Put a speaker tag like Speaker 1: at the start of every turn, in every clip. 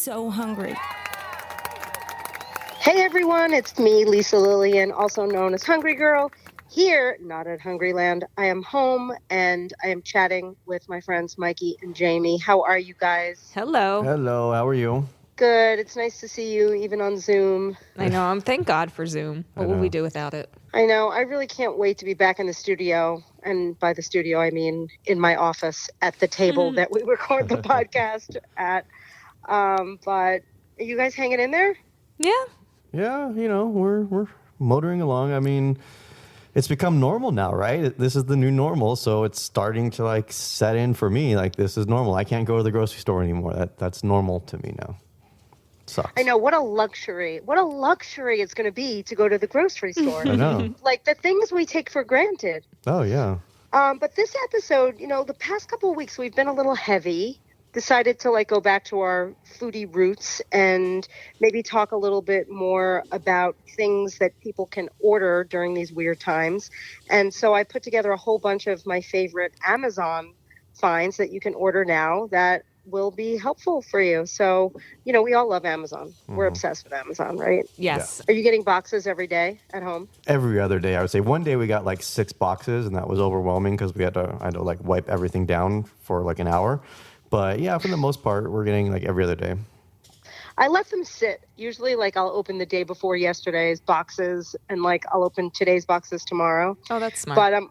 Speaker 1: so hungry.
Speaker 2: Hey everyone, it's me, Lisa Lillian, also known as Hungry Girl. Here, not at Hungryland, I am home and I am chatting with my friends Mikey and Jamie. How are you guys?
Speaker 3: Hello.
Speaker 4: Hello, how are you?
Speaker 2: Good. It's nice to see you, even on Zoom.
Speaker 3: I know. Thank God for Zoom. What would we do without it?
Speaker 2: I know. I really can't wait to be back in the studio. And by the studio, I mean in my office at the table that we record the podcast at. But are you guys hanging in there?
Speaker 3: Yeah.
Speaker 4: Yeah, we're motoring along. I mean, it's become normal now, right? This is the new normal, so it's starting to set in for me. This is normal. I can't go to the grocery store anymore. That's normal to me now. Sucks.
Speaker 2: I know. What a luxury. What a luxury it's going to be to go to the grocery store.
Speaker 4: I know.
Speaker 2: The things we take for granted.
Speaker 4: Oh, yeah.
Speaker 2: But this episode, the past couple of weeks, we've been a little heavy. Decided to go back to our foodie roots and maybe talk a little bit more about things that people can order during these weird times. And so I put together a whole bunch of my favorite Amazon finds that you can order now that will be helpful for you. So, we all love Amazon. We're obsessed with Amazon, right?
Speaker 3: Yes.
Speaker 2: Are you getting boxes every day at home?
Speaker 4: Every other day, I would say. One day we got 6 boxes, and that was overwhelming because I had to wipe everything down for an hour. But yeah, for the most part, we're getting every other day.
Speaker 2: I let them sit. Usually, I'll open the day before yesterday's boxes, and I'll open today's boxes tomorrow.
Speaker 3: Oh, that's smart.
Speaker 2: But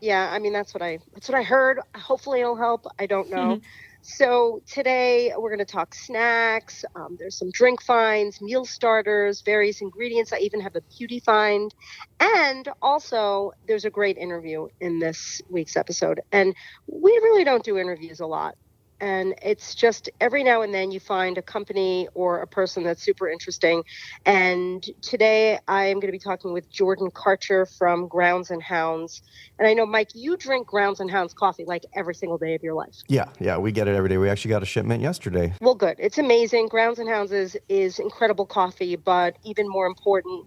Speaker 2: yeah, I mean that's what I heard. Hopefully, it'll help. I don't know. So today we're going to talk snacks. There's some drink finds, meal starters, various ingredients. I even have a beauty find, and also there's a great interview in this week's episode. And we really don't do interviews a lot. And it's just every now and then you find a company or a person that's super interesting. And today I am going to be talking with Jordan Karcher from Grounds and Hounds. And I know, Mike, you drink Grounds and Hounds coffee every single day of your life.
Speaker 4: Yeah, we get it every day. We actually got a shipment yesterday.
Speaker 2: Well, good. It's amazing. Grounds and Hounds is incredible coffee, but even more important,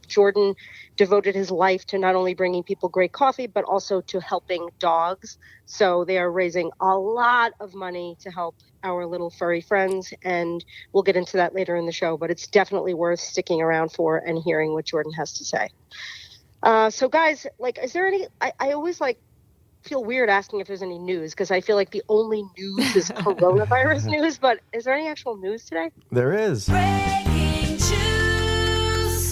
Speaker 2: Jordan devoted his life to not only bringing people great coffee, but also to helping dogs. So they are raising a lot of money to help our little furry friends, and we'll get into that later in the show, but it's definitely worth sticking around for and hearing what Jordan has to say. So guys, is there any, I always feel weird asking if there's any news because I feel the only news is coronavirus news, but is there any actual news today?
Speaker 4: There is.
Speaker 1: Breaking news.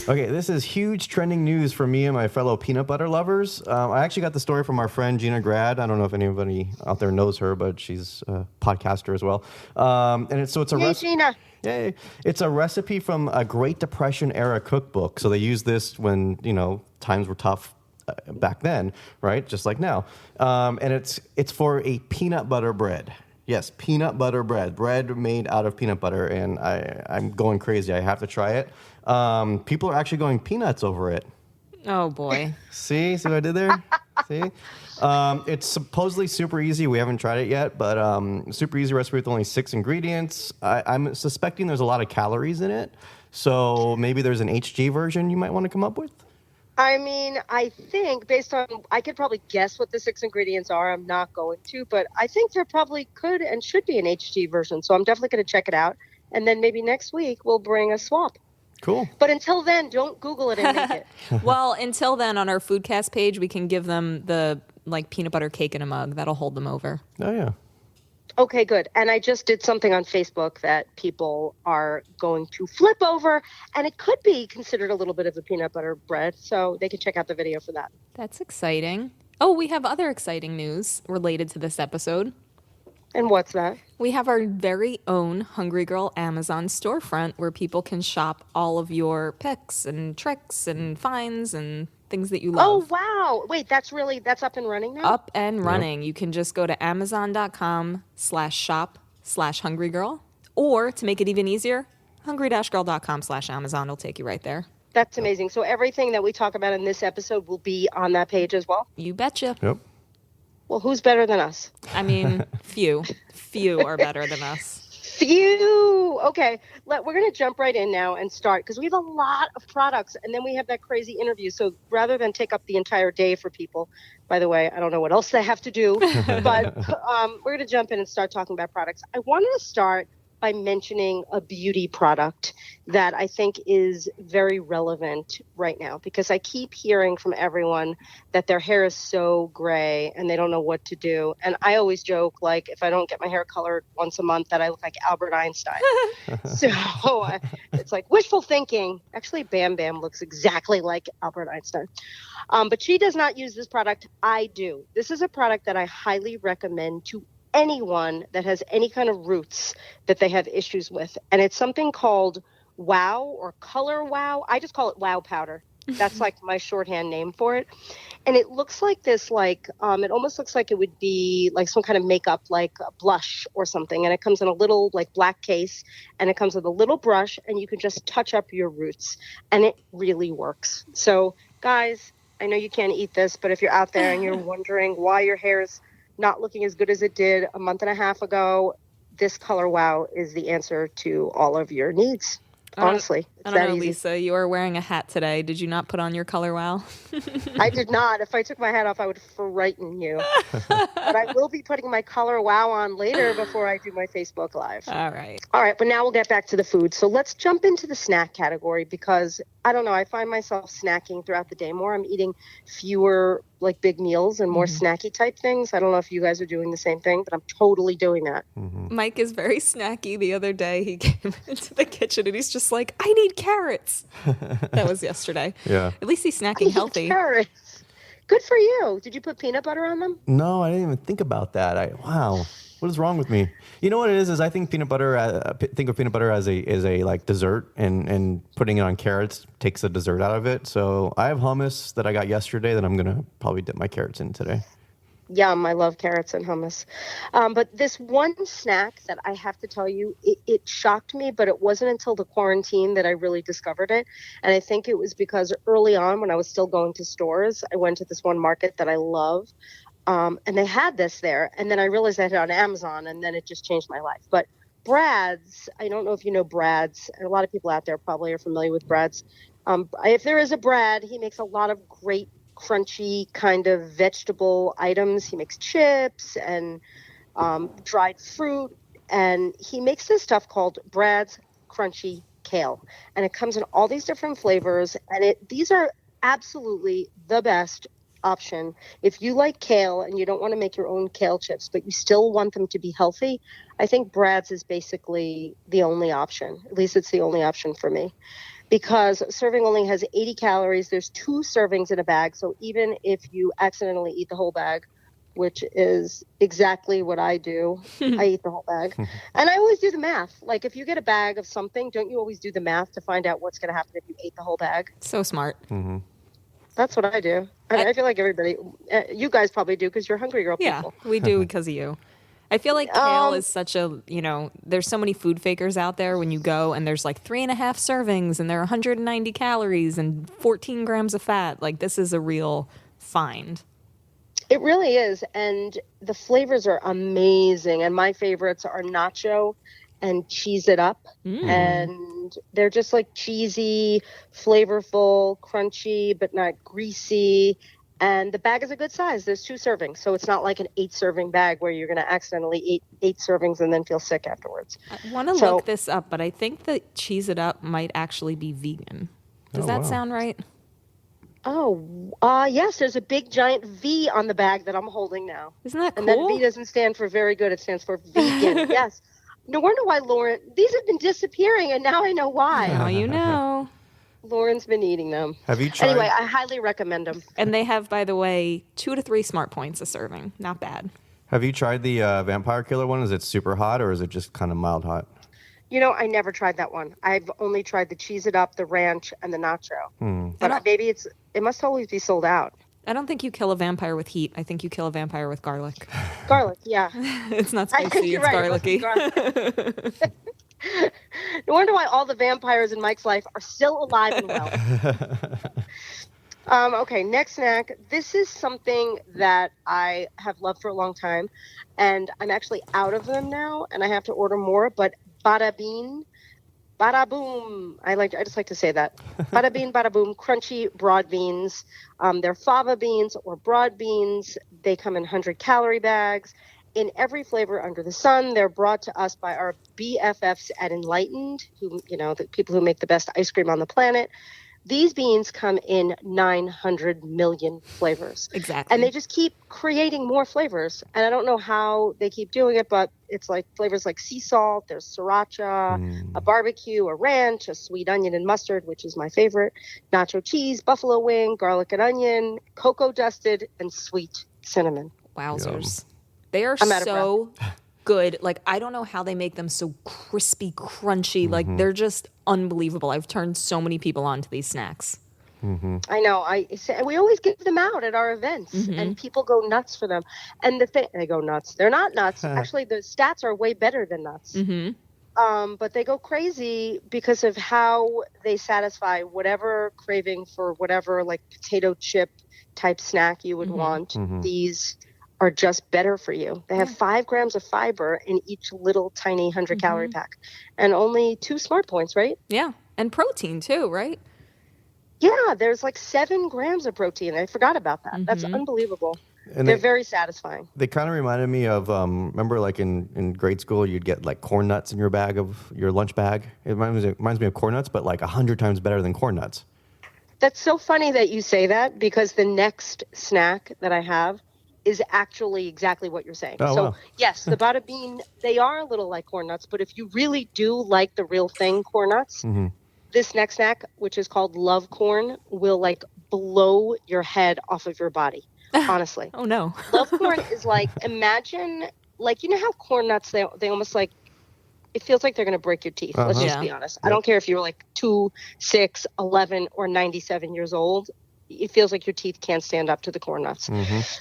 Speaker 4: Okay, this is huge trending news for me and my fellow peanut butter lovers. I actually got the story from our friend Gina Grad. I don't know if anybody out there knows her, but she's a podcaster as well. And it's a
Speaker 2: Hey, Gina.
Speaker 4: Yay. It's a recipe from a Great Depression era cookbook. So they used this when, times were tough back then, right? Just like now. And it's for a peanut butter bread. Yes, peanut butter bread made out of peanut butter. And I'm going crazy. I have to try it. People are actually going peanuts over it.
Speaker 3: Oh, boy.
Speaker 4: See what I did there? See? It's supposedly super easy. We haven't tried it yet, but super easy recipe with only 6 ingredients. I'm suspecting there's a lot of calories in it. So maybe there's an HG version you might want to come up with?
Speaker 2: I mean, I think based on, I could probably guess what the 6 ingredients are. I'm not going to, but I think there probably could and should be an HG version. So I'm definitely going to check it out. And then maybe next week we'll bring a swap.
Speaker 4: Cool.
Speaker 2: But until then, don't Google it and make it.
Speaker 3: Well, until then, on our Foodcast page, we can give them the peanut butter cake in a mug. That'll hold them over.
Speaker 4: Oh, yeah.
Speaker 2: Okay, good. And I just did something on Facebook that people are going to flip over, and it could be considered a little bit of a peanut butter bread, so they can check out the video for that.
Speaker 3: That's exciting. Oh, we have other exciting news related to this episode.
Speaker 2: And what's that?
Speaker 3: We have our very own Hungry Girl Amazon storefront where people can shop all of your picks and tricks and finds and things that you love.
Speaker 2: Oh, wow. Wait, that's up and running now?
Speaker 3: Up and running. You can just go to amazon.com/shop/hungrygirl, or to make it even easier, hungry-girl.com/Amazon will take you right there.
Speaker 2: That's amazing. So everything that we talk about in this episode will be on that page as well?
Speaker 3: You betcha.
Speaker 4: Yep.
Speaker 2: Well, who's better than us?
Speaker 3: I mean, few are better than us.
Speaker 2: Phew. Okay, we're going to jump right in now and start because we have a lot of products and then we have that crazy interview. So rather than take up the entire day for people, by the way, I don't know what else they have to do, but we're going to jump in and start talking about products. I wanted to start by mentioning a beauty product that I think is very relevant right now, because I keep hearing from everyone that their hair is so gray and they don't know what to do. And I always joke, like, if I don't get my hair colored once a month, that I look like Albert Einstein. So it's like wishful thinking. Actually, Bam Bam looks exactly like Albert Einstein. But she does not use this product. I do. This is a product that I highly recommend to anyone that has any kind of roots that they have issues with. And it's something called Wow or Color Wow. I just call it Wow Powder. That's like my shorthand name for it. And it looks like this, like, it almost looks like it would be like some kind of makeup, like a blush or something. And it comes in a little like black case, and it comes with a little brush, and you can just touch up your roots. And it really works. So guys, I know you can't eat this, but if you're out there and you're wondering why your hair is not looking as good as it did a month and a half ago, this Color Wow is the answer to all of your needs. Honestly,
Speaker 3: I
Speaker 2: it's
Speaker 3: don't
Speaker 2: that
Speaker 3: know,
Speaker 2: easy.
Speaker 3: Lisa. You are wearing a hat today. Did you not put on your Color Wow?
Speaker 2: I did not. If I took my hat off, I would frighten you. But I will be putting my Color Wow on later before I do my Facebook Live.
Speaker 3: All right.
Speaker 2: All right, but now we'll get back to the food. So let's jump into the snack category, because I don't know, I find myself snacking throughout the day more. I'm eating fewer like big meals and more snacky type things. I don't know if you guys are doing the same thing, but I'm totally doing that.
Speaker 3: Mike is very snacky. The other day he came into the kitchen and he's just like, I need carrots. That was yesterday.
Speaker 4: Yeah.
Speaker 3: At least he's snacking healthy.
Speaker 2: Carrots. Good for you. Did you put peanut butter on them?
Speaker 4: No, I didn't even think about that. Wow, what is wrong with me? You know what it is I think peanut butter. Think of peanut butter as a like dessert, and putting it on carrots takes the dessert out of it. So I have hummus that I got yesterday that I'm gonna probably dip my carrots in today.
Speaker 2: Yum, I love carrots and hummus. But this one snack that I have to tell you, it shocked me, but it wasn't until the quarantine that I really discovered it. And I think it was because early on, when I was still going to stores, I went to this one market that I love, and they had this there. And then I realized I had it on Amazon, and then it just changed my life. But Brad's, I don't know if you know Brad's, and a lot of people out there probably are familiar with Brad's. If there is a Brad, he makes a lot of great crunchy kind of vegetable items. He makes chips and dried fruit, and he makes this stuff called Brad's Crunchy Kale, and it comes in all these different flavors, and these are absolutely the best option if you like kale and you don't want to make your own kale chips, but you still want them to be healthy. I think Brad's is basically the only option. At least it's the only option for me, because serving only has 80 calories. There's 2 servings in a bag. So even if you accidentally eat the whole bag, which is exactly what I do, I eat the whole bag. And I always do the math. Like, if you get a bag of something, don't you always do the math to find out what's going to happen if you ate the whole bag?
Speaker 3: So smart.
Speaker 2: That's what I do. I feel like everybody, you guys probably do, because you're hungry girl
Speaker 3: Yeah,
Speaker 2: people.
Speaker 3: we do because of you. I feel like kale is such a, there's so many food fakers out there when you go and there's like 3.5 servings and there are 190 calories and 14 grams of fat. Like, this is a real find.
Speaker 2: It really is. And the flavors are amazing. And my favorites are nacho and Cheese It Up. And they're just like cheesy, flavorful, crunchy, but not greasy. And the bag is a good size. There's 2 servings. So it's not like an 8-serving bag where you're going to accidentally eat 8 servings and then feel sick afterwards.
Speaker 3: I want to look this up, but I think that Cheese It Up might actually be vegan. Does that sound right?
Speaker 2: Yes. There's a big giant V on the bag that I'm holding now.
Speaker 3: Isn't that cool?
Speaker 2: And that V doesn't stand for very good. It stands for vegan. Yes. No wonder why these have been disappearing, and now I know why.
Speaker 3: Now you know.
Speaker 2: Lauren's been eating them.
Speaker 4: Have you tried?
Speaker 2: Anyway, I highly recommend them.
Speaker 3: And they have, by the way, 2 to 3 smart points a serving. Not bad.
Speaker 4: Have you tried the vampire killer one? Is it super hot or is it just kind of mild hot?
Speaker 2: I never tried that one. I've only tried the Cheese It Up, the ranch, and the nacho. But maybe it must always be sold out.
Speaker 3: I don't think you kill a vampire with heat. I think you kill a vampire with garlic.
Speaker 2: Garlic, yeah.
Speaker 3: It's not
Speaker 2: I think
Speaker 3: spicy,
Speaker 2: you're
Speaker 3: it's
Speaker 2: right. It
Speaker 3: garlicky.
Speaker 2: wasn't garlic. No wonder why all the vampires in Mike's life are still alive and well. Okay, next snack. This is something that I have loved for a long time, and I'm actually out of them now, and I have to order more. But Bada Bean, Bada Boom. I just like to say that. Bada Bean, Bada Boom. Crunchy broad beans. They're fava beans or broad beans. They come in 100-calorie bags. in every flavor under the sun. They're brought to us by our BFFs at Enlightened, who, the people who make the best ice cream on the planet. These beans come in 900 million flavors.
Speaker 3: Exactly.
Speaker 2: And they just keep creating more flavors. And I don't know how they keep doing it, but it's like flavors like sea salt, there's sriracha, a barbecue, a ranch, a sweet onion and mustard, which is my favorite, nacho cheese, buffalo wing, garlic and onion, cocoa dusted, and sweet cinnamon.
Speaker 3: Wowzers. They are
Speaker 2: I'm out of
Speaker 3: so good. Like, I don't know how they make them so crispy, crunchy. Like, they're just unbelievable. I've turned so many people on to these snacks.
Speaker 2: I know. We always give them out at our events, and people go nuts for them. And they go nuts. They're not nuts. Actually, the stats are way better than nuts. But they go crazy because of how they satisfy whatever craving for whatever like potato chip type snack you would want. These are just better for you. They have 5 grams of fiber in each little tiny 100-calorie pack, and only 2 smart points, right?
Speaker 3: Yeah. And protein too, right?
Speaker 2: Yeah, there's like 7 grams of protein. I forgot about that. That's unbelievable.
Speaker 4: And
Speaker 2: They're very satisfying.
Speaker 4: They kind of reminded me of, remember like in grade school, you'd get like corn nuts in your bag of your lunch bag. It reminds me of corn nuts, but like 100 times better than corn nuts.
Speaker 2: That's so funny that you say that, because the next snack that I have is actually exactly what you're saying.
Speaker 4: Oh,
Speaker 2: so
Speaker 4: wow.
Speaker 2: yes, the Bada Bean, they are a little like corn nuts, but if you really do like the real thing, corn nuts, this next snack, which is called Love Corn, will like blow your head off of your body. Honestly.
Speaker 3: Oh, no.
Speaker 2: Love Corn is like, imagine, like, you know how corn nuts, they almost like, it feels like they're going to break your teeth. Let's just be honest. I don't care if you're like 2, 6, 11, or 97 years old. It feels like your teeth can't stand up to the corn nuts.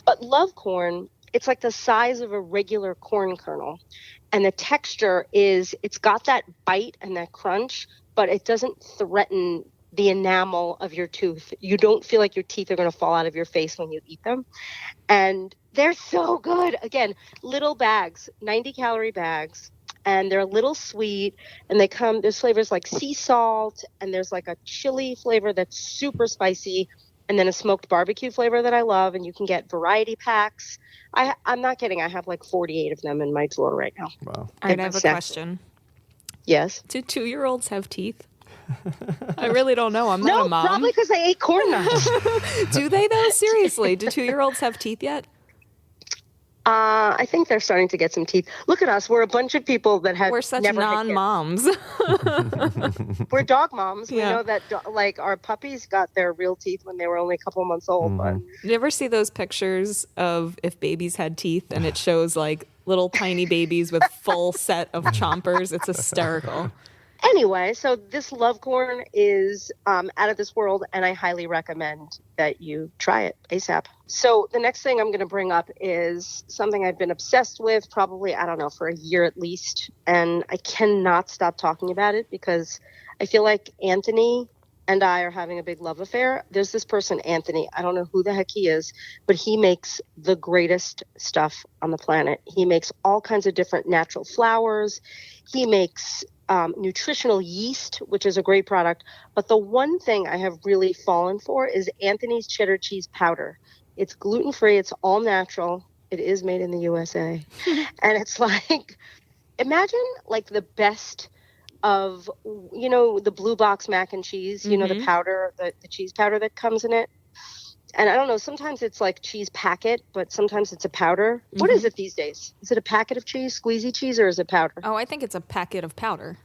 Speaker 2: But Love Corn, it's like the size of a regular corn kernel. And the texture is, it's got that bite and that crunch, but it doesn't threaten the enamel of your tooth. You don't feel like your teeth are going to fall out of your face when you eat them. And they're so good. Again, little bags, 90-calorie bags. And they're a little sweet, and there's flavors like sea salt, and there's like a chili flavor that's super spicy, and then a smoked barbecue flavor that I love, and you can get variety packs. I'm not kidding. I have like 48 of them in my drawer right now.
Speaker 4: Wow.
Speaker 3: All right, I have a
Speaker 2: Exactly.
Speaker 3: question.
Speaker 2: Yes.
Speaker 3: Do 2-year-olds have teeth? I really don't know. I'm not
Speaker 2: No,
Speaker 3: a mom.
Speaker 2: probably because I ate corn nuts.
Speaker 3: Do they, though? Seriously, do 2-year-olds have teeth yet?
Speaker 2: I think they're starting to get some teeth. Look at us. We're a bunch of people that have
Speaker 3: We're such
Speaker 2: never had kids.
Speaker 3: non-moms.
Speaker 2: We're dog moms. We
Speaker 3: Yeah.
Speaker 2: know that like our puppies got their real teeth when they were only a couple months old. But
Speaker 3: You ever see those pictures of if babies had teeth, and it shows like little tiny babies with full set of chompers? It's hysterical.
Speaker 2: anyway, so this Love Corn is out of this world, and I highly recommend that you try it ASAP. So the next thing I'm going to bring up is something I've been obsessed with probably, I don't know, for a year at least. And I cannot stop talking about it because I feel like Anthony and I are having a big love affair. There's this person, Anthony. I don't know who the heck he is, but he makes the greatest stuff on the planet. He makes all kinds of different natural flours. He makes nutritional yeast, which is a great product. But the one thing I have really fallen for is Anthony's cheddar cheese powder. It's gluten-free. It's all natural. It is made in the USA. And it's like, imagine like the best of, you know, the blue box mac and cheese, you know, the powder, the cheese powder that comes in it. And I don't know, sometimes it's like cheese packet, but sometimes it's a powder. What is it these days? Is it a packet of cheese, squeezy cheese, or is it powder?
Speaker 3: Oh, I think it's a packet of powder.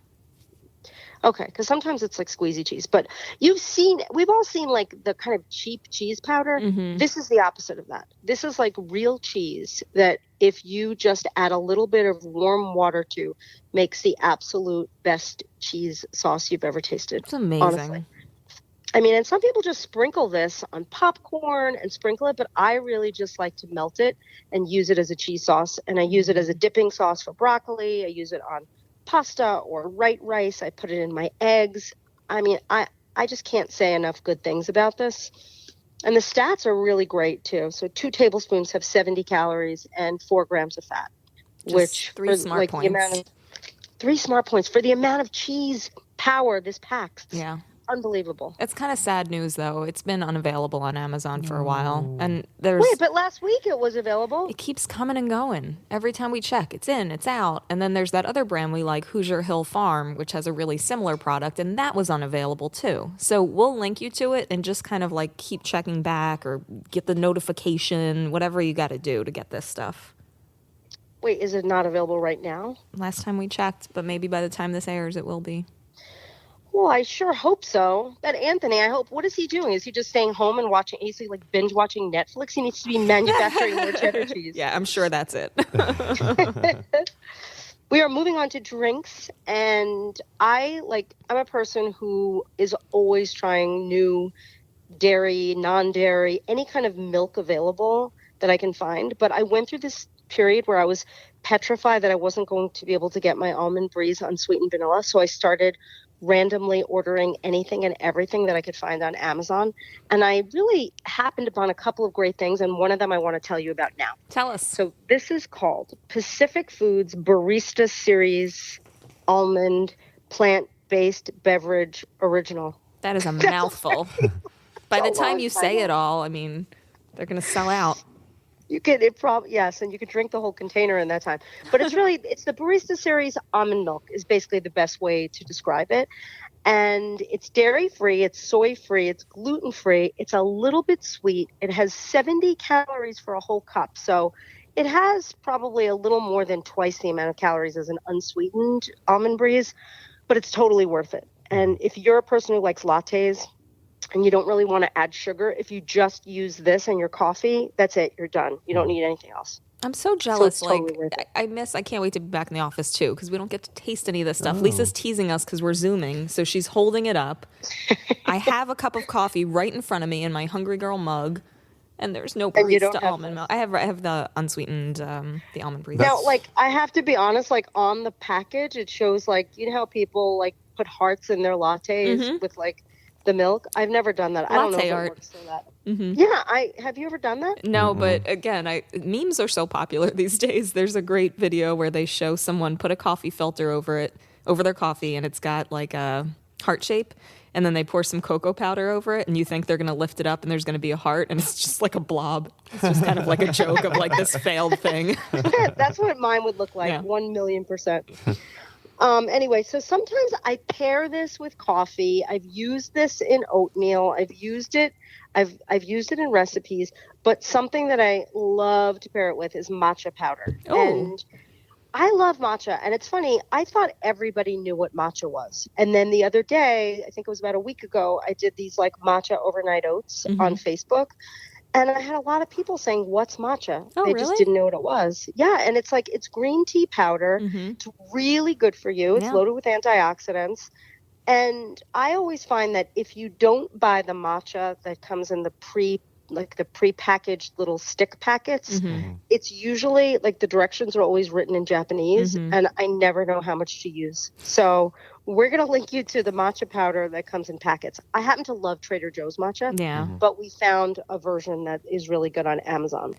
Speaker 2: Okay, because sometimes it's like squeezy cheese. But we've all seen like the kind of cheap cheese powder. This is the opposite of that. This is like real cheese that if you just add a little bit of warm water to, makes the absolute best cheese sauce you've ever tasted.
Speaker 3: It's amazing.
Speaker 2: Honestly. I mean, and some people just sprinkle this on popcorn and sprinkle it, but I really just like to melt it and use it as a cheese sauce. And I use it as a dipping sauce for broccoli. I use it on pasta or white rice. I put it in my eggs. I mean, I just can't say enough good things about this. And the stats are really great too. So 2 tablespoons have 70 calories and 4 grams of fat,
Speaker 3: Just
Speaker 2: which
Speaker 3: 3 smart
Speaker 2: like
Speaker 3: points.
Speaker 2: 3 smart points for the amount of cheese power this packs.
Speaker 3: Yeah.
Speaker 2: unbelievable.
Speaker 3: It's kind of sad news, though. It's been unavailable on Amazon for a while, and there's
Speaker 2: Wait, but last week it was available.
Speaker 3: it keeps coming and going. Every time we check, it's in, it's out, and then there's that other brand we like, Hoosier Hill Farm, which has a really similar product, and that was unavailable too. So we'll link you to it and just kind of like keep checking back or get the notification, whatever you got to do to get this stuff.
Speaker 2: Wait, is it not available right now?
Speaker 3: Last time we checked, but maybe by the time this airs, it will be.
Speaker 2: Well, I sure hope so. But Anthony, I hope, what is he doing? Is he just staying home and watching, is he like binge watching Netflix? He needs to be manufacturing more cheddar cheese.
Speaker 3: Yeah, I'm sure that's it.
Speaker 2: We are moving on to drinks, and I'm a person who is always trying new dairy, non-dairy, any kind of milk available that I can find. But I went through this period where I was petrified that I wasn't going to be able to get my almond breeze unsweetened vanilla. So I started randomly ordering anything and everything that I could find on Amazon. And I really happened upon a couple of great things, and one of them I want to tell you about now.
Speaker 3: Tell us.
Speaker 2: So this is called Pacific Foods Barista Series Almond Plant-Based Beverage Original.
Speaker 3: That is a mouthful. By the time you say it all, I mean, they're going to sell out.
Speaker 2: You could, yes, and you could drink the whole container in that time. But it's the Barista Series almond milk is basically the best way to describe it. And it's dairy-free, it's soy-free, it's gluten-free, it's a little bit sweet. It has 70 calories for a whole cup. So it has probably a little more than twice the amount of calories as an unsweetened almond breeze, but it's totally worth it. And if you're a person who likes lattes, and you don't really want to add sugar, if you just use this in your coffee, that's it. You're done. You don't need anything else.
Speaker 3: I'm so jealous.
Speaker 2: So it's totally worth it.
Speaker 3: I can't wait to be back in the office too, because we don't get to taste any of this stuff. Lisa's teasing us because we're Zooming, so she's holding it up. I have a cup of coffee right in front of me in my Hungry Girl mug, and there's no barista almond milk. I have the unsweetened, the almond breeze.
Speaker 2: Now, I have to be honest, on the package, it shows, you know how people, put hearts in their lattes with, the milk. I've never done that. I don't know if it works for that. Yeah, have you ever done that?
Speaker 3: No, but again, memes are so popular these days. There's a great video where they show someone put a coffee filter over their coffee, and it's got a heart shape, and then they pour some cocoa powder over it, and you think they're going to lift it up and there's going to be a heart, and it's just like a blob. It's just kind of like a joke of this failed thing.
Speaker 2: That's what mine would look like, 1,000,000%. Anyway, so sometimes I pair this with coffee. I've used this in oatmeal. I've used it in recipes, but something that I love to pair it with is matcha powder.
Speaker 3: Oh.
Speaker 2: And I love matcha. And it's funny, I thought everybody knew what matcha was. And then the other day, I think it was about a week ago, I did these matcha overnight oats on Facebook. And I had a lot of people saying, "What's matcha?"
Speaker 3: Oh,
Speaker 2: they
Speaker 3: really?
Speaker 2: just didn't know what it was. Yeah, and it's it's green tea powder. It's really good for you. It's loaded with antioxidants. And I always find that if you don't buy the matcha that comes in the prepackaged little stick packets, it's usually the directions are always written in Japanese, and I never know how much to use. So we're going to link you to the matcha powder that comes in packets. I happen to love Trader Joe's matcha, but we found a version that is really good on Amazon.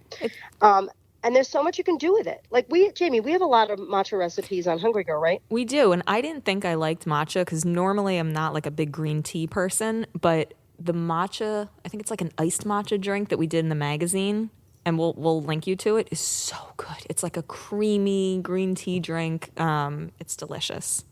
Speaker 2: And there's so much you can do with it. Jamie, we have a lot of matcha recipes on Hungry Girl, right?
Speaker 3: We do, and I didn't think I liked matcha because normally I'm not a big green tea person, but the matcha, I think it's an iced matcha drink that we did in the magazine, and we'll link you to it, is so good. It's a creamy green tea drink. It's delicious.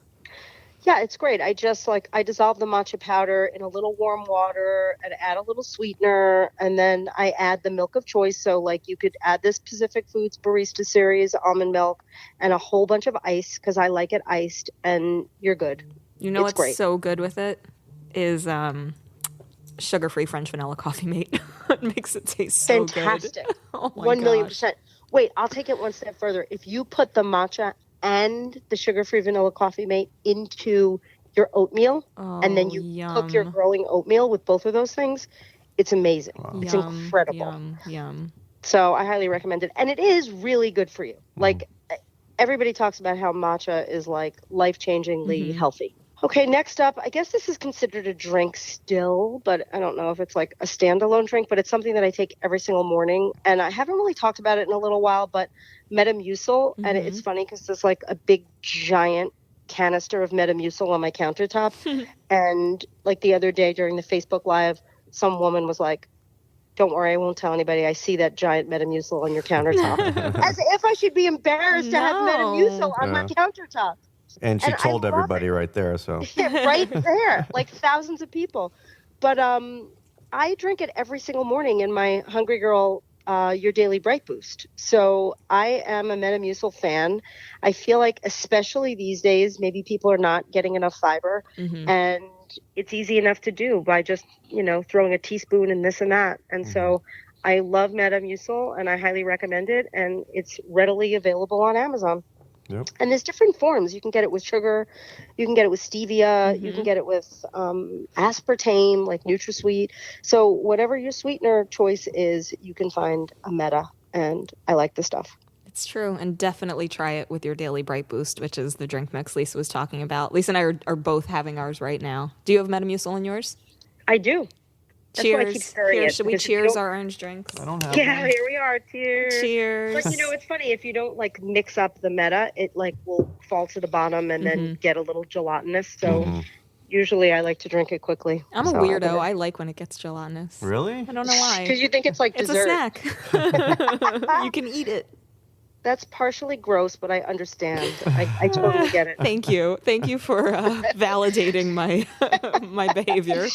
Speaker 2: Yeah, it's great. I just I dissolve the matcha powder in a little warm water and add a little sweetener, and then I add the milk of choice. So you could add this Pacific Foods Barista Series almond milk and a whole bunch of ice because I like it iced, and you're good.
Speaker 3: You know what's great. So good with it is sugar-free French vanilla coffee mate. It makes it taste so
Speaker 2: fantastic.
Speaker 3: Good. Oh my
Speaker 2: 1,000,000%. Wait, I'll take it one step further. If you put the matcha and the sugar-free vanilla coffee mate into your oatmeal, and then you cook your growing oatmeal with both of those things, it's amazing. Wow. It's incredible.
Speaker 3: Yum.
Speaker 2: So I highly recommend it. And it is really good for you. Everybody talks about how matcha is life-changingly healthy. Okay, next up, I guess this is considered a drink still, but I don't know if it's a standalone drink, but it's something that I take every single morning. And I haven't really talked about it in a little while, but Metamucil, and it's funny because there's a big giant canister of Metamucil on my countertop. And like the other day during the Facebook Live, some woman was like, "Don't worry, I won't tell anybody. I see that giant Metamucil on your countertop." As if I should be embarrassed to have Metamucil on my countertop.
Speaker 4: And she
Speaker 2: And I
Speaker 4: told
Speaker 2: love
Speaker 4: everybody
Speaker 2: it.
Speaker 4: right there. So
Speaker 2: Right there, like thousands of people. But I drink it every single morning in my Hungry Girl Your Daily Bright Boost. So I am a Metamucil fan. I feel like, especially these days, maybe people are not getting enough fiber, and it's easy enough to do by just throwing a teaspoon and this and that. And so I love Metamucil, and I highly recommend it. And it's readily available on Amazon.
Speaker 4: Yep.
Speaker 2: And there's different forms. You can get it with sugar, you can get it with stevia, you can get it with aspartame, like NutraSweet. So whatever your sweetener choice is, you can find a Meta, and I like the stuff.
Speaker 3: It's true, and definitely try it with your Daily Bright Boost, which is the drink mix Lisa was talking about. Lisa and I are both having ours right now. Do you have Metamucil in yours?
Speaker 2: I do. That's why I keep
Speaker 3: Cheers.
Speaker 2: stirring
Speaker 3: Here,
Speaker 2: it,
Speaker 3: should we
Speaker 2: because if you
Speaker 3: cheers
Speaker 2: don't-
Speaker 3: our orange drinks?
Speaker 4: I don't have
Speaker 2: Yeah,
Speaker 4: one.
Speaker 2: here we are. Cheers.
Speaker 3: Cheers.
Speaker 2: But it's funny, if you don't like mix up the Meta, it like will fall to the bottom and then get a little gelatinous. So usually I like to drink it quickly.
Speaker 3: I'm a weirdo. I like when it gets gelatinous.
Speaker 4: Really?
Speaker 3: I don't know why.
Speaker 2: Because you think it's like
Speaker 3: It's
Speaker 2: dessert.
Speaker 3: a snack. You can eat it.
Speaker 2: That's partially gross, but I understand. I totally get it.
Speaker 3: Thank you. Thank you for validating my my behavior.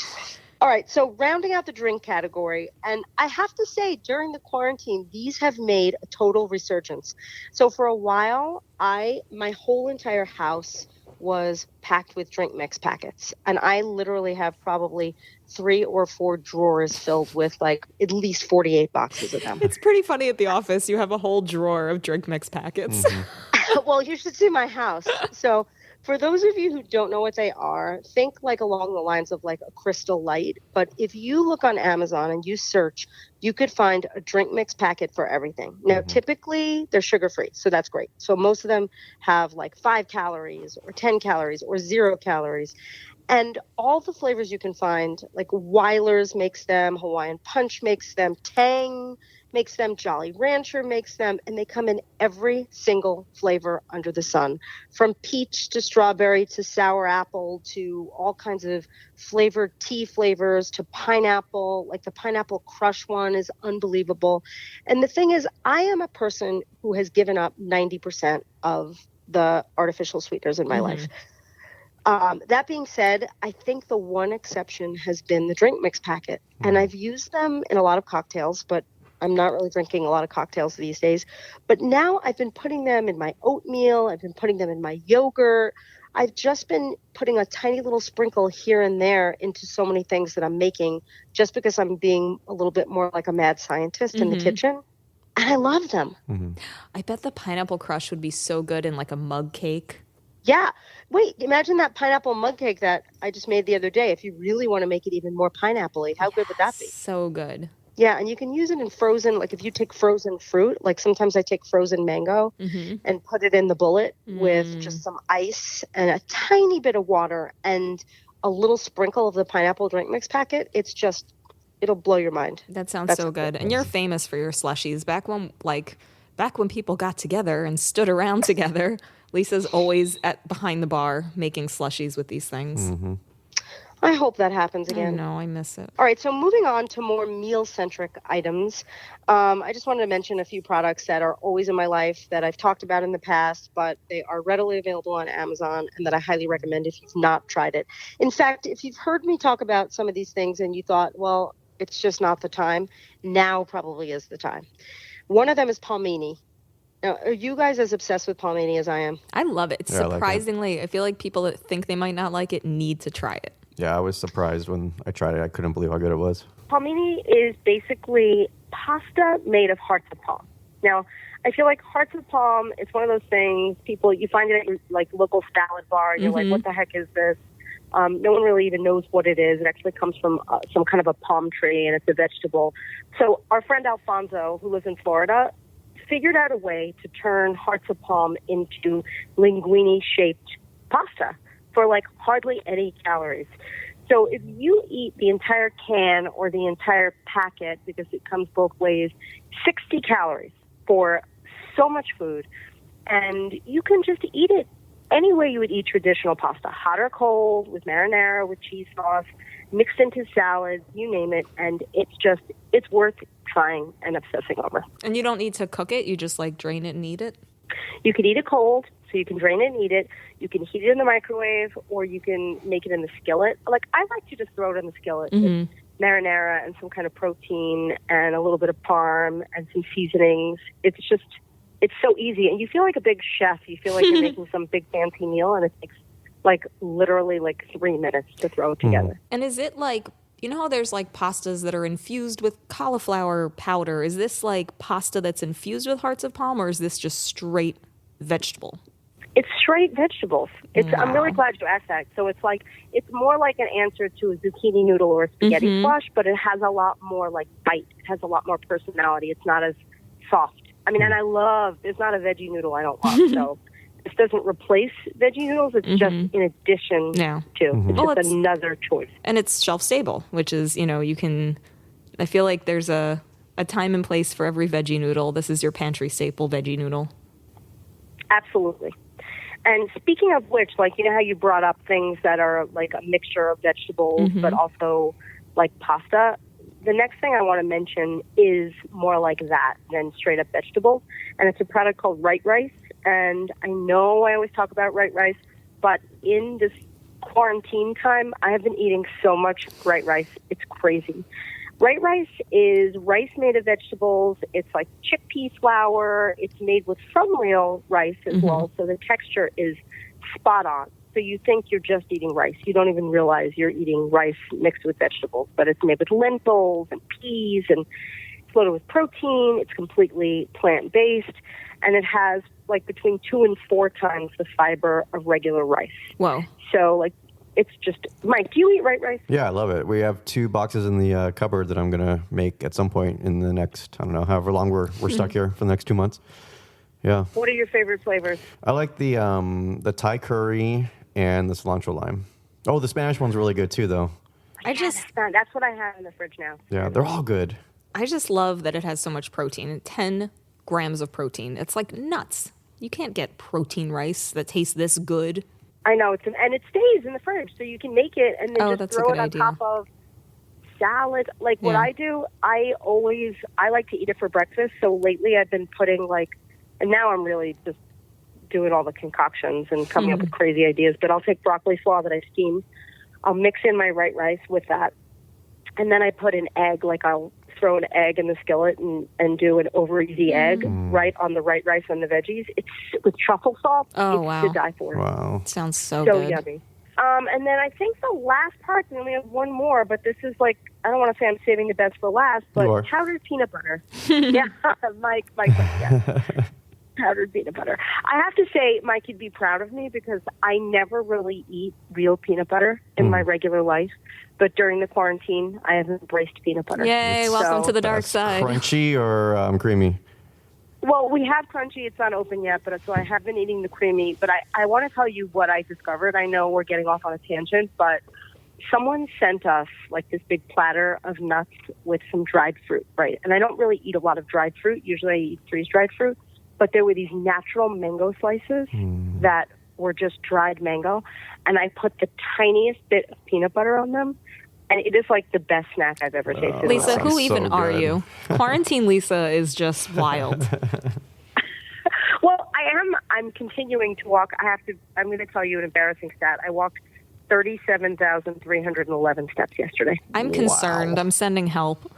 Speaker 2: All right, so rounding out the drink category, and I have to say, during the quarantine, these have made a total resurgence. So for a while, my whole entire house was packed with drink mix packets, and I literally have probably 3 or 4 drawers filled with like at least 48 boxes of them.
Speaker 3: It's pretty funny at the office. You have a whole drawer of drink mix packets.
Speaker 2: Well, you should see my house. So for those of you who don't know what they are, think like along the lines of like a Crystal Light. But if you look on Amazon and you search, you could find a drink mix packet for everything. Now, typically they're sugar-free, so that's great. So most of them have like 5 calories or 10 calories or 0 calories. And all the flavors you can find, like Weiler's makes them, Hawaiian Punch makes them, Tang makes them, Jolly Rancher makes them, and they come in every single flavor under the sun, from peach to strawberry to sour apple to all kinds of flavored tea flavors to pineapple. Like the Pineapple Crush one is unbelievable. And the thing is, I am a person who has given up 90% of the artificial sweeteners in my life. That being said, I think the one exception has been the drink mix packet. And I've used them in a lot of cocktails, but I'm not really drinking a lot of cocktails these days. But now I've been putting them in my oatmeal. I've been putting them in my yogurt. I've just been putting a tiny little sprinkle here and there into so many things that I'm making, just because I'm being a little bit more like a mad scientist in the kitchen. And I love them.
Speaker 3: I bet the Pineapple Crush would be so good in like a mug cake.
Speaker 2: Yeah. Wait, imagine that pineapple mug cake that I just made the other day. If you really want to make it even more pineapple-y, how good would that be?
Speaker 3: So good.
Speaker 2: Yeah, and you can use it in frozen, like if you take frozen fruit, like sometimes I take frozen mango and put it in the bullet with just some ice and a tiny bit of water and a little sprinkle of the pineapple drink mix packet. It's just, it'll blow your mind.
Speaker 3: That sounds
Speaker 2: That's
Speaker 3: so good. And you're famous for your slushies. Back when people got together and stood around together, Lisa's always behind the bar making slushies with these things.
Speaker 2: I hope that happens
Speaker 3: I
Speaker 2: again.
Speaker 3: know, I miss it.
Speaker 2: All right, so moving on to more meal-centric items, I just wanted to mention a few products that are always in my life that I've talked about in the past, but they are readily available on Amazon and that I highly recommend if you've not tried it. In fact, if you've heard me talk about some of these things and you thought, well, it's just not the time, now probably is the time. One of them is palmini. Now, are you guys as obsessed with palmini as I am?
Speaker 3: I love it.
Speaker 4: Yeah, I like it.
Speaker 3: Surprisingly, I feel like people that think they might not like it need to try it.
Speaker 4: Yeah, I was surprised when I tried it. I couldn't believe how good it was.
Speaker 2: Palmini is basically pasta made of hearts of palm. Now, I feel like hearts of palm, it's one of those things, you find it at your like local salad bar, and you're like, what the heck is this? No one really even knows what it is. It actually comes from some kind of a palm tree, and it's a vegetable. So our friend Alfonso, who lives in Florida, figured out a way to turn hearts of palm into linguine-shaped pasta for like hardly any calories. So if you eat the entire can or the entire packet, because it comes both ways, 60 calories for so much food, and you can just eat it any way you would eat traditional pasta, hot or cold, with marinara, with cheese sauce, mixed into salads, you name it, and it's worth trying and obsessing over.
Speaker 3: And you don't need to cook it. You just like drain it and eat it.
Speaker 2: You could eat it cold, so you can drain it and eat it. You can heat it in the microwave, or you can make it in the skillet. Like, I like to just throw it in the skillet with marinara and some kind of protein and a little bit of parm and some seasonings. It's so easy. And you feel like a big chef. You feel like you're making some big fancy meal, and it takes literally 3 minutes to throw it together.
Speaker 3: And is it like, you know how there's like pastas that are infused with cauliflower powder? Is this like pasta that's infused with hearts of palm, or is this just straight vegetable?
Speaker 2: It's straight vegetables. I'm really glad you asked that. So it's more like an answer to a zucchini noodle or a spaghetti squash, but it has a lot more bite. It has a lot more personality. It's not as soft. I mean, and there's not a veggie noodle I don't love. So this doesn't replace veggie noodles. It's just in addition to. It's just another choice.
Speaker 3: And it's shelf stable, which is, I feel like there's a time and place for every veggie noodle. This is your pantry staple veggie noodle.
Speaker 2: Absolutely. And speaking of which, how you brought up things that are like a mixture of vegetables, but also like pasta. The next thing I want to mention is more like that than straight up vegetables. And it's a product called Right Rice. And I know I always talk about Right Rice, but in this quarantine time, I have been eating so much Right Rice. It's crazy. Right Rice is rice made of vegetables. It's like chickpea flour. It's made with some real rice as well. So the texture is spot on. So you think you're just eating rice. You don't even realize you're eating rice mixed with vegetables. But it's made with lentils and peas, and it's loaded with protein. It's completely plant-based. And it has between 2 and 4 times the fiber of regular rice.
Speaker 3: Whoa.
Speaker 2: So it's just, Mike, do you eat Right Rice?
Speaker 4: Yeah, I love it. We have 2 boxes in the cupboard that I'm going to make at some point in the next, I don't know, however long we're stuck here for the next 2 months. Yeah.
Speaker 2: What are your favorite flavors?
Speaker 4: I like the Thai curry and the cilantro lime. Oh, the Spanish one's really good too, though.
Speaker 2: That's what I have in the fridge now.
Speaker 4: Yeah, they're all good.
Speaker 3: I just love that it has so much protein. 10 grams of protein. It's like nuts. You can't get protein rice that tastes this good.
Speaker 2: I know, and it stays in the fridge, so you can make it and then just throw it on top of salad. What I do, I like to eat it for breakfast. So lately I've been putting and now I'm really just doing all the concoctions and coming up with crazy ideas. But I'll take broccoli slaw that I've steamed. I'll mix in my Right Rice with that. And then I put an egg, I'll throw an egg in the skillet and do an over easy egg right on the Right Rice and the veggies. It's with truffle salt.
Speaker 3: Oh,
Speaker 2: it's
Speaker 3: wow.
Speaker 2: to die for.
Speaker 4: Wow.
Speaker 3: Sounds so
Speaker 2: So
Speaker 3: good.
Speaker 2: yummy. And then I think the last part, we only have one more, but this is I don't want to say I'm saving the best for last, but powdered peanut butter. Yeah, Mike, yeah. Powdered peanut butter. I have to say, Mike, you'd be proud of me because I never really eat real peanut butter in my regular life. But during the quarantine, I have embraced peanut butter.
Speaker 3: Yay, welcome to the dark side.
Speaker 4: Crunchy or creamy?
Speaker 2: Well, we have crunchy. It's not open yet, but so I have been eating the creamy. But I want to tell you what I discovered. I know we're getting off on a tangent, but someone sent us this big platter of nuts with some dried fruit, right? And I don't really eat a lot of dried fruit. Usually I eat freeze-dried fruit. But there were these natural mango slices that were just dried mango. And I put the tiniest bit of peanut butter on them. And it is the best snack I've ever tasted.
Speaker 3: Lisa, who
Speaker 4: so
Speaker 3: even are
Speaker 4: good.
Speaker 3: you? Quarantine Lisa is just wild.
Speaker 2: Well, I'm continuing to walk. I'm going to tell you an embarrassing stat. I walked 37,311 steps yesterday.
Speaker 3: I'm concerned.
Speaker 4: Wow.
Speaker 3: I'm sending help.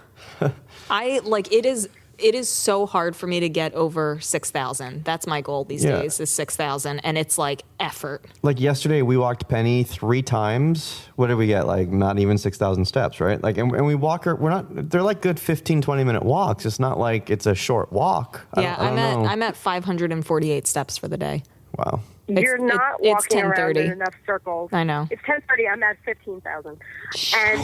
Speaker 3: It is so hard for me to get over 6,000. That's my goal these days is 6,000. And it's effort.
Speaker 4: Yesterday, we walked Penny 3 times. What did we get? Not even 6,000 steps, right? And we walk her. They're good 15, 20-minute walks. It's not it's a short walk.
Speaker 3: Yeah,
Speaker 4: I don't know.
Speaker 3: I'm at 548 steps for the day.
Speaker 4: Wow.
Speaker 2: You're not
Speaker 3: it's
Speaker 2: walking around
Speaker 3: 10:30.
Speaker 2: in enough circles.
Speaker 3: I know.
Speaker 2: It's 10:30. I'm at 15,000, and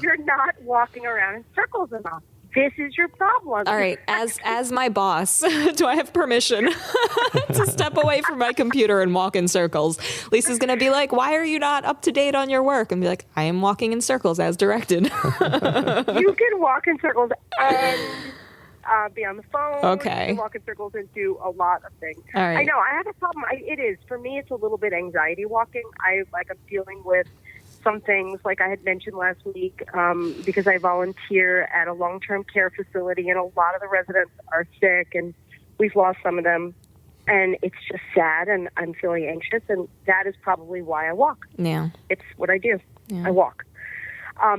Speaker 2: you're not walking around in circles enough. This is your problem.
Speaker 3: All right, as my boss, do I have permission to step away from my computer and walk in circles? Lisa's going to be like, why are you not up to date on your work? And be like, I am walking in circles as directed.
Speaker 2: You can walk in circles and be on the phone.
Speaker 3: Okay.
Speaker 2: You can walk in circles and do a lot of things.
Speaker 3: All right.
Speaker 2: I know. I have a problem. For me, it's a little bit anxiety walking. I'm dealing with some things, like I had mentioned last week, because I volunteer at a long-term care facility, and a lot of the residents are sick, and we've lost some of them. And it's just sad, and I'm feeling anxious, and that is probably why I walk.
Speaker 3: Yeah.
Speaker 2: It's what I do.
Speaker 3: Yeah.
Speaker 2: I walk.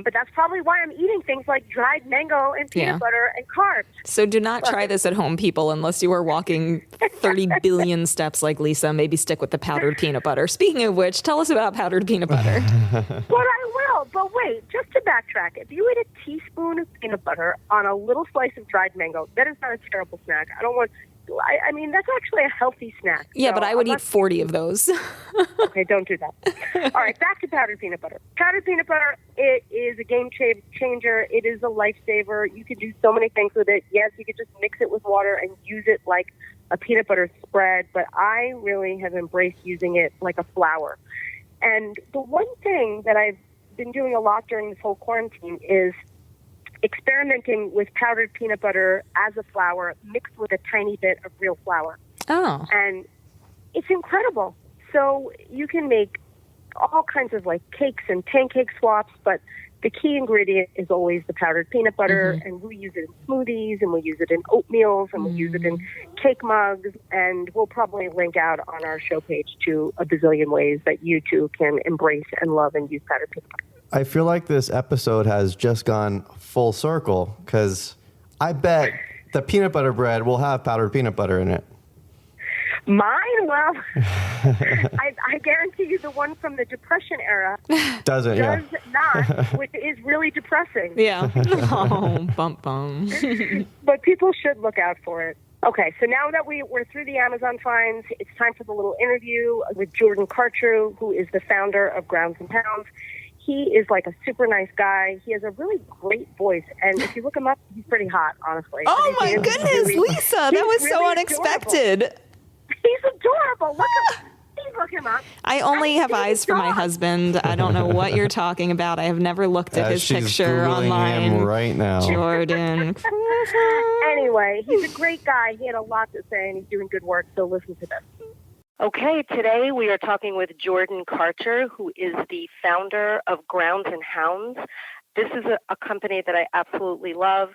Speaker 2: But that's probably why I'm eating things like dried mango and peanut butter and carbs.
Speaker 3: So do not try this at home, people, unless you are walking 30 billion steps like Lisa. Maybe stick with the powdered peanut butter. Speaking of which, tell us about powdered peanut butter.
Speaker 2: But I will. But wait, just to backtrack, if you eat a teaspoon of peanut butter on a little slice of dried mango, that is not a terrible snack. I mean, that's actually a healthy snack.
Speaker 3: Yeah,
Speaker 2: So
Speaker 3: but I would eat 40 of those.
Speaker 2: Okay, don't do that. All right, back to powdered peanut butter. Powdered peanut butter, it is a game changer. It is a lifesaver. You can do so many things with it. Yes, you could just mix it with water and use it like a peanut butter spread, but I really have embraced using it like a flour. And the one thing that I've been doing a lot during this whole quarantine is experimenting with powdered peanut butter as a flour mixed with a tiny bit of real flour.
Speaker 3: Oh.
Speaker 2: And it's incredible. So you can make all kinds of like cakes and pancake swaps, but the key ingredient is always the powdered peanut butter, and we use it in smoothies, and we use it in oatmeals, and we use it in cake mugs, and we'll probably link out on our show page to a bazillion ways that you too can embrace and love and use powdered peanut butter.
Speaker 4: I feel like this episode has just gone full circle because I bet the peanut butter bread will have powdered peanut butter in it.
Speaker 2: Mine, well, I guarantee you the one from the Depression era
Speaker 4: Does
Speaker 2: not, which is really depressing.
Speaker 3: Yeah. Oh, bump.
Speaker 2: But people should look out for it. Okay, so now that we're through the Amazon finds, it's time for the little interview with Jordan Kartru, who is the founder of Grounds and Pounds. He is like a super nice guy. He has a really great voice. And if you look him up, he's pretty hot, honestly.
Speaker 3: Oh, my goodness, Lisa. That was so unexpected.
Speaker 2: Adorable. He's adorable. Look him up.
Speaker 3: I only have eyes for my husband. I don't know what you're talking about. I have never looked at his
Speaker 4: She's
Speaker 3: picture
Speaker 4: Googling
Speaker 3: online.
Speaker 4: him right now.
Speaker 3: Jordan.
Speaker 2: Anyway, he's a great guy. He had a lot to say, and he's doing good work, so listen to this. Okay, today we are talking with Jordan Kartru, who is the founder of Grounds and Hounds. This is a company that I absolutely love.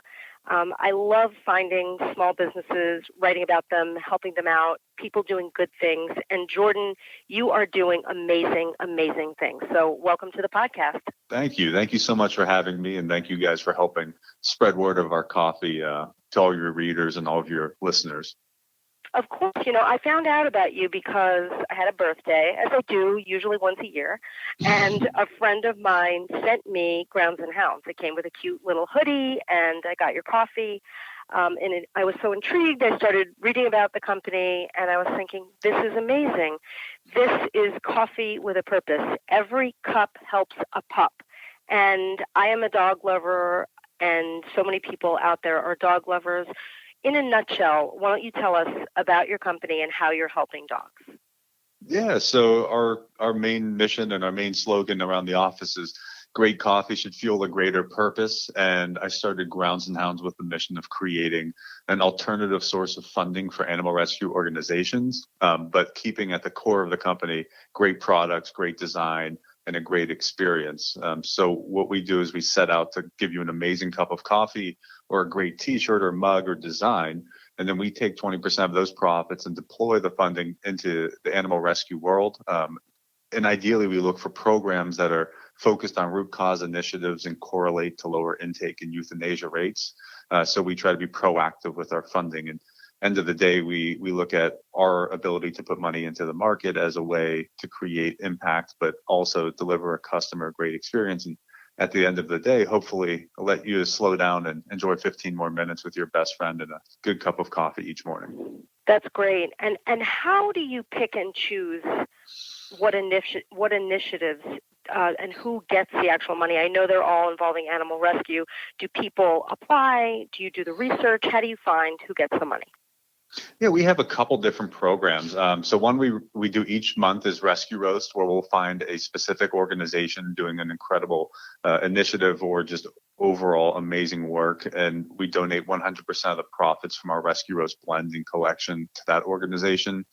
Speaker 2: I love finding small businesses, writing about them, helping them out, people doing good things. And Jordan, you are doing amazing, amazing things. So welcome to the podcast.
Speaker 5: Thank you. Thank you so much for having me. And thank you guys for helping spread word of our coffee to all your readers and all of your listeners.
Speaker 2: Of course, I found out about you because I had a birthday, as I do usually once a year, and a friend of mine sent me Grounds and Hounds. It came with a cute little hoodie, and I got your coffee, I was so intrigued. I started reading about the company, and I was thinking, this is amazing. This is coffee with a purpose. Every cup helps a pup, and I am a dog lover, and so many people out there are dog lovers. In a nutshell, why don't you tell us about your company and how you're helping dogs?
Speaker 5: Yeah, so our main mission and our main slogan around the office is great coffee should fuel a greater purpose. And I started Grounds and Hounds with the mission of creating an alternative source of funding for animal rescue organizations, but keeping at the core of the company great products, great design, and a great experience. So what we do is we set out to give you an amazing cup of coffee or a great t-shirt or mug or design. And then we take 20% of those profits and deploy the funding into the animal rescue world. And ideally, we look for programs that are focused on root cause initiatives and correlate to lower intake and euthanasia rates. So we try to be proactive with our funding. And end of the day, we look at our ability to put money into the market as a way to create impact, but also deliver a customer a great experience. And at the end of the day, hopefully let you slow down and enjoy 15 more minutes with your best friend and a good cup of coffee each morning.
Speaker 2: That's great. And how do you pick and choose what initiatives and who gets the actual money? I know they're all involving animal rescue. Do people apply? Do you do the research? How do you find who gets the money?
Speaker 5: Yeah, we have a couple different programs. So one we do each month is Rescue Roast, where we'll find a specific organization doing an incredible initiative or just overall amazing work, and we donate 100% of the profits from our Rescue Roast blending collection to that organization.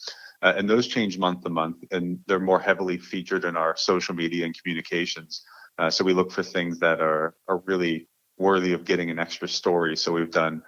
Speaker 5: And those change month to month, and they're more heavily featured in our social media and communications. So we look for things that are really worthy of getting an extra story. So we've done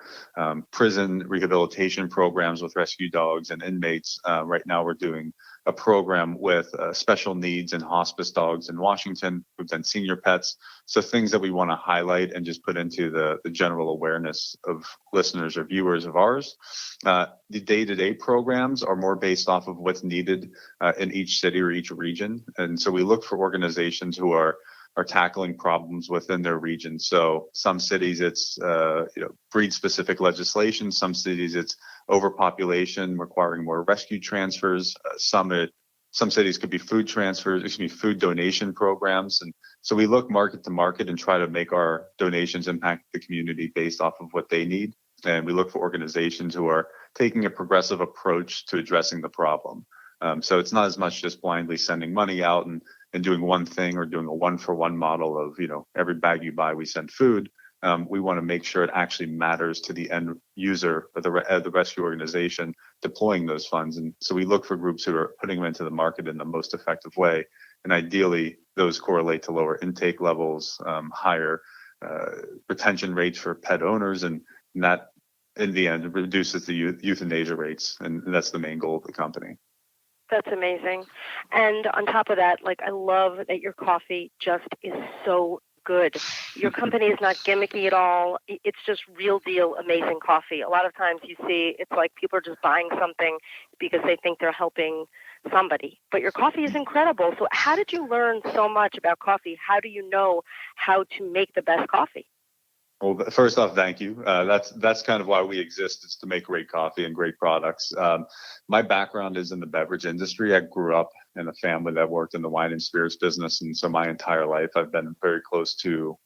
Speaker 5: prison rehabilitation programs with rescue dogs and inmates. Right now we're doing a program with special needs and hospice dogs in Washington. We've done senior pets. So things that we want to highlight and just put into the general awareness of listeners or viewers of ours. The day-to-day programs are more based off of what's needed in each city or each region. And so we look for organizations who are tackling problems within their region. So some cities it's breed specific legislation. Some cities it's overpopulation requiring more rescue transfers. Some cities could be food transfers, food donation programs. And so we look market to market and try to make our donations impact the community based off of what they need. And we look for organizations who are taking a progressive approach to addressing the problem. So it's not as much just blindly sending money out and doing one thing or doing a one-for-one model of, every bag you buy, we send food. We want to make sure it actually matters to the end user or the rescue organization deploying those funds. And so we look for groups who are putting them into the market in the most effective way. And ideally, those correlate to lower intake levels, higher retention rates for pet owners, and that, in the end, reduces the euthanasia rates. And that's the main goal of the company.
Speaker 6: That's amazing. And on top of that, I love that your coffee just is so good. Your company is not gimmicky at all. It's just real deal amazing coffee. A lot of times you see it's like people are just buying something because they think they're helping somebody. But your coffee is incredible. So how did you learn so much about coffee? How do you know how to make the best coffee?
Speaker 5: Well, first off, thank you. That's kind of why we exist, is to make great coffee and great products. My background is in the beverage industry. I grew up in a family that worked in the wine and spirits business, and so my entire life I've been very close to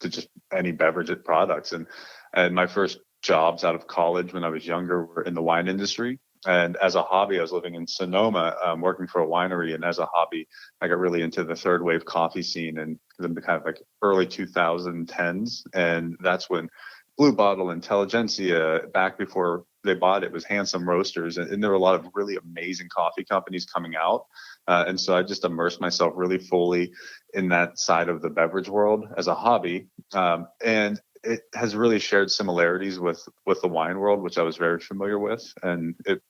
Speaker 5: just any beverage products. And my first jobs out of college when I was younger were in the wine industry. And as a hobby, I was living in Sonoma, working for a winery. And as a hobby, I got really into the third wave coffee scene and the kind of early 2010s. And that's when Blue Bottle, Intelligentsia, back before they bought it, was Handsome Roasters. And there were a lot of really amazing coffee companies coming out. And so I just immersed myself really fully in that side of the beverage world as a hobby. And it has really shared similarities with the wine world, which I was very familiar with. And it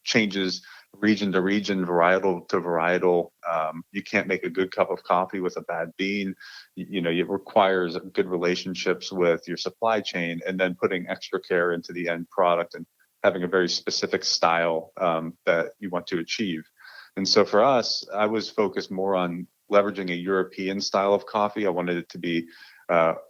Speaker 5: changes region to region, varietal to varietal. You can't make a good cup of coffee with a bad bean. It requires good relationships with your supply chain, and then putting extra care into the end product and having a very specific style that you want to achieve. And so for us, I was focused more on leveraging a European style of coffee. I wanted it to be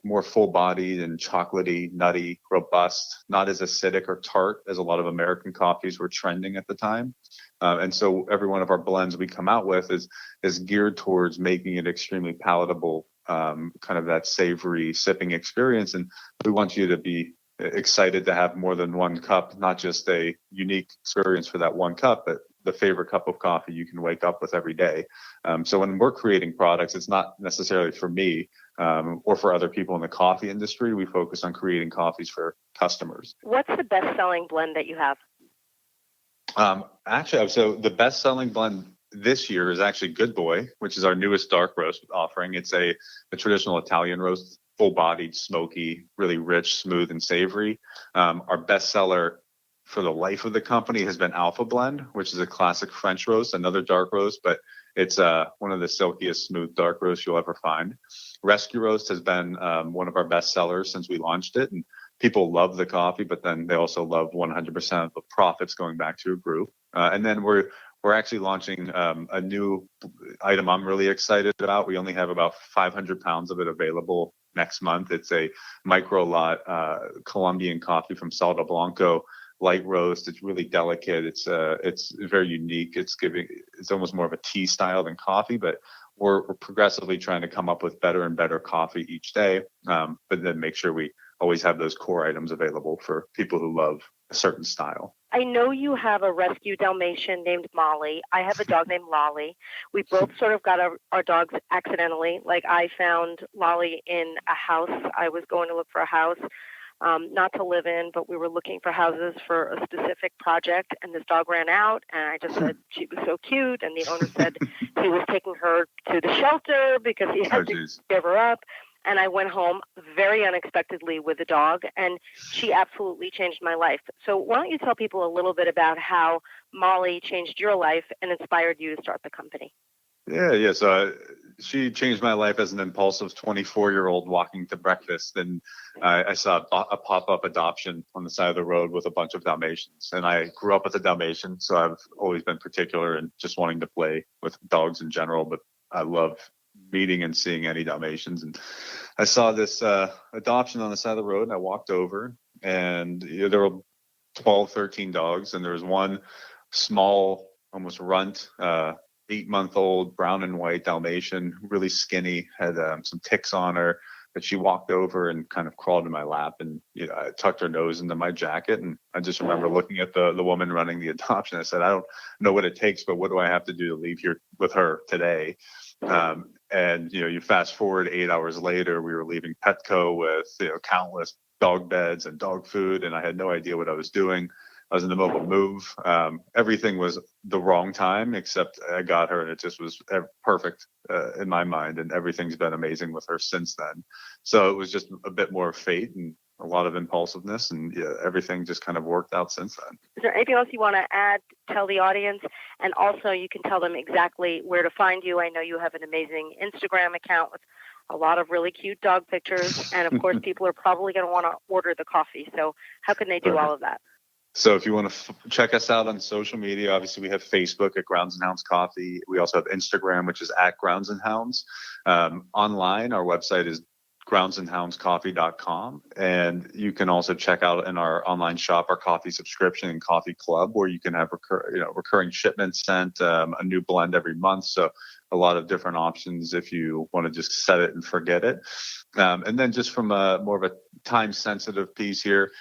Speaker 5: more full-bodied and chocolatey, nutty, robust, not as acidic or tart as a lot of American coffees were trending at the time. And so every one of our blends we come out with is geared towards making it extremely palatable, kind of that savory sipping experience. And we want you to be excited to have more than one cup, not just a unique experience for that one cup, but the favorite cup of coffee you can wake up with every day. So when we're creating products, it's not necessarily for me or for other people in the coffee industry. We focus on creating coffees for customers.
Speaker 6: What's the best-selling blend that you have?
Speaker 5: Actually, so the best-selling blend this year is actually Good Boy, which is our newest dark roast offering. It's a traditional Italian roast, full-bodied, smoky, really rich, smooth, and savory. Our bestseller for the life of the company has been Alpha Blend, which is a classic French roast, another dark roast, but it's one of the silkiest, smooth dark roasts you'll ever find. Rescue Roast has been one of our best sellers since we launched it, and people love the coffee, but then they also love 100% of the profits going back to a group. And then we're actually launching a new item I'm really excited about. We only have about 500 pounds of it available next month. It's a micro lot Colombian coffee from Saldo Blanco. Light roast. It's really delicate. It's very unique. It's almost more of a tea style than coffee, but we're progressively trying to come up with better and better coffee each day. But then make sure we always have those core items available for people who love a certain style.
Speaker 6: I know you have a rescue Dalmatian named Molly. I have a dog named Lolly. We both sort of got our dogs accidentally. Like I found Lolly in a house. I was going to look for a house, not to live in, but we were looking for houses for a specific project. And this dog ran out, and I just said she was so cute. And the owner said he was taking her to the shelter because he had to give her up. And I went home very unexpectedly with the dog, and she absolutely changed my life. So why don't you tell people a little bit about how Molly changed your life and inspired you to start the company?
Speaker 5: Yeah. So she changed my life as an impulsive 24-year-old walking to breakfast. And I saw a pop-up adoption on the side of the road with a bunch of Dalmatians. And I grew up with a Dalmatian, so I've always been particular in just wanting to play with dogs in general. But I love meeting and seeing any Dalmatians. And I saw this adoption on the side of the road, and I walked over, and there were 12, 13 dogs. And there was one small, almost runt, 8-month-old brown and white Dalmatian, really skinny, had some ticks on her, but she walked over and kind of crawled in my lap, and I tucked her nose into my jacket. And I just remember looking at the woman running the adoption. I said, I don't know what it takes, but what do I have to do to leave here with her today? And you fast forward 8 hours later, we were leaving Petco with countless dog beds and dog food, and I had no idea what I was doing. I was in the middle of a move. Everything was the wrong time, except I got her, and it just was perfect in my mind. And everything's been amazing with her since then. So it was just a bit more fate and a lot of impulsiveness, and everything just kind of worked out since then.
Speaker 6: Is there anything else you want to add, tell the audience? And also you can tell them exactly where to find you. I know you have an amazing Instagram account with a lot of really cute dog pictures. And of course, people are probably going to want to order the coffee. So how can they do all of that?
Speaker 5: So if you want to check us out on social media, obviously we have Facebook at Grounds and Hounds Coffee. We also have Instagram, which is at Grounds and Hounds. Online, our website is groundsandhoundscoffee.com. And you can also check out in our online shop our coffee subscription and coffee club, where you can have recurring shipments sent, a new blend every month. So a lot of different options if you want to just set it and forget it. And then just from more of a time sensitive piece here,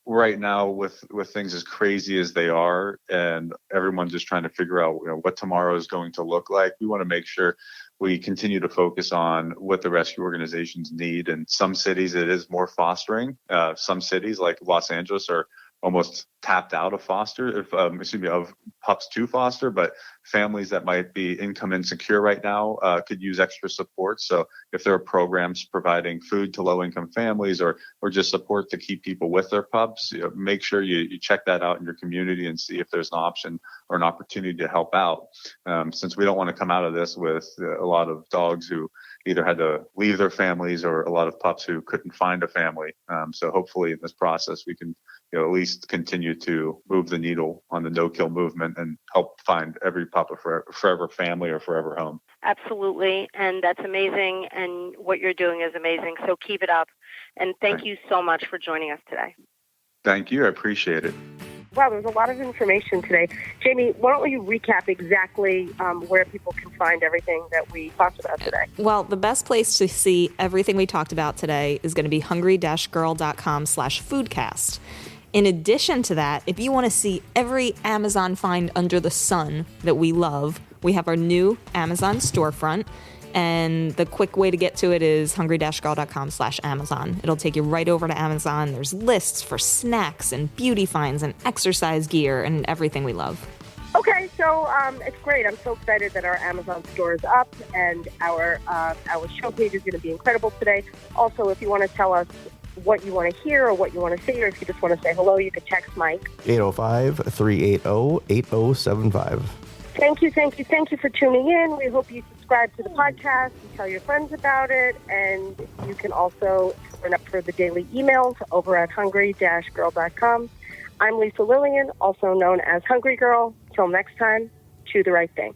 Speaker 5: right now with things as crazy as they are, and everyone just trying to figure out what tomorrow is going to look like, we want to make sure we continue to focus on what the rescue organizations need. In some cities, it is more fostering. Some cities like Los Angeles are almost tapped out of of pups to foster, but families that might be income insecure right now could use extra support. So if there are programs providing food to low-income families or just support to keep people with their pups, make sure you check that out in your community and see if there's an option or an opportunity to help out. Since we don't want to come out of this with a lot of dogs who either had to leave their families or a lot of pups who couldn't find a family. So hopefully in this process, we can at least continue to move the needle on the no-kill movement and help find every pup a forever family or forever home.
Speaker 6: Absolutely. And that's amazing. And what you're doing is amazing. So keep it up. And thank you so much for joining us today.
Speaker 5: Thank you. I appreciate it.
Speaker 2: Wow, there's a lot of information today. Jamie, why don't you recap exactly where people can find everything that we talked about today?
Speaker 3: Well, the best place to see everything we talked about today is going to be hungry-girl.com/foodcast. In addition to that, if you want to see every Amazon find under the sun that we love, we have our new Amazon storefront. And the quick way to get to it is hungry-girl.com/Amazon. It'll take you right over to Amazon. There's lists for snacks and beauty finds and exercise gear and everything we love.
Speaker 2: Okay, so it's great. I'm so excited that our Amazon store is up, and our show page is going to be incredible today. Also, if you want to tell us what you want to hear or what you want to see, or if you just want to say hello, you can text Mike.
Speaker 4: 805-380-8075.
Speaker 2: Thank you for tuning in. We hope you subscribe to the podcast and tell your friends about it. And you can also sign up for the daily emails over at hungry-girl.com. I'm Lisa Lillian, also known as Hungry Girl. Till next time, chew the right thing.